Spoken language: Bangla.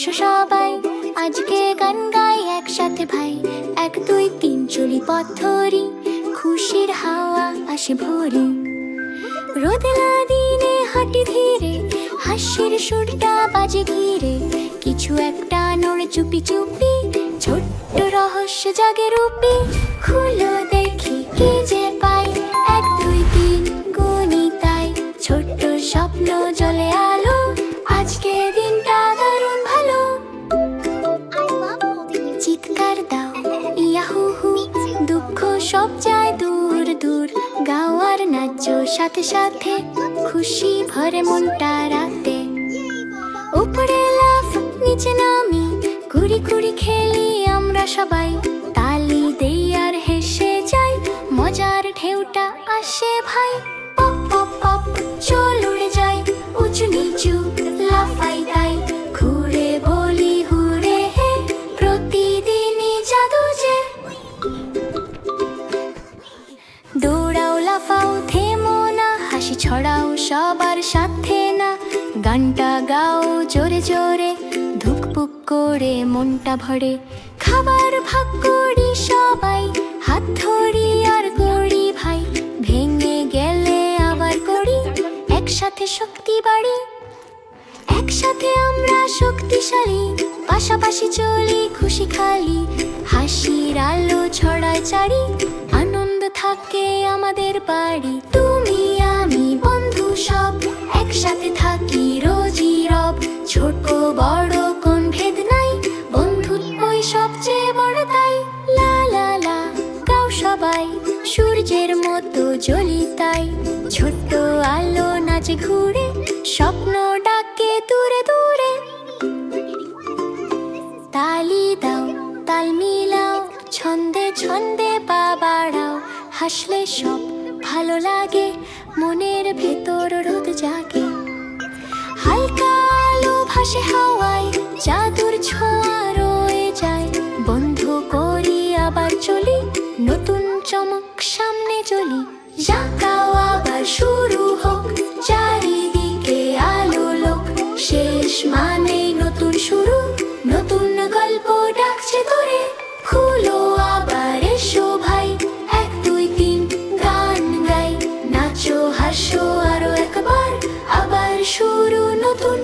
এসো সবাই আজকে গান গাই একসাথে ভাই। 1 2 3 চলি পথ ধরি, খুশির হাওয়া আসে ভোরে। রোদেলা দিনে হাঁটি ধীরে, হাসির সুরটা বাজে ঘিরে। কিছু একটা নড়ে চুপি চুপি, ছোট্ট রহস্য জাগে রূপে। খুলো দেখি কি যে পাই, 1 2 3 গুনি তাই। ছোট্ট স্বপ্ন জ্বলে আলো, আজকে দিনটা দারুণ ভালো। চিৎকার দাও ইয়াহু হু, দুঃখ সব যায় দূর দূর। গাও আর নাচো সাথে সাথে, খুশি ভরে মনটা রাতে। উপরে লাফ নিচে নামি, ঘুরি ঘুরি খেলি আমরা সবাই। তালি দেই আর হেসে যাই, মজার ঢেউটা আসে ভাই। পপ পপ পপ চল উড়ে যাই, উঁচু নিচু লাফাই তাই। ঘুরে বলি হুরে হে, প্রতিদিনই জাদু যে। দৌড়াও লাফাও থেমো না, হাসি ছড়াও সবার সাথে না। গানটা গাও জোরে জোরে, ধুকপুক করে মনটা ভরে। খাবার ভাগ করি সবাই, হাত ধরি আর করি ভাই। ভেঙে গেলে আবার করি, একসাথে শক্তি বাড়ি। একসাথে আমরা শক্তিশালী, পাশাপাশি চলি খুশি খালি। হাসির আলো ছড়ায় চারি, আনন্দ থাকে আমাদের বাড়ি। তুমি আমি বন্ধু সব, একসাথে থাকি রোজই রব। ছোট বড় কোন ভেদ নাই, বন্ধুত্বই সবচেয়ে বড় তাই। লা লা লা গাও সবাই, সূর্যের মতো জ্বলি তাই। ছোট্ট আলো নাচে ঘুরে, স্বপ্ন ডাকে দূরে দূরে। তালি দাও তাল মিলাও, ছন্দে ছন্দে পা বাড়াও। হাসলে সব ভালো লাগে, মনের ভেতর রোদ জাগে। হালকা আলো ভাসে হাওয়ায়, জাদুর ছোঁয়া রয়ে যায়। বন্ধ করি আবার চলি, নতুন চমক সামনে চলি। জাগাও আবার শুরু হোক, চারিদিকে আলো লোক। শেষ মানেই নতুন শুরু, নতুন গল্প ডাকছে তোরে। খুলো আবার এসো ভাই, 1 2 3 গান গাই। নাচো হাসো আরো একবার, আবার শুরু নতুন।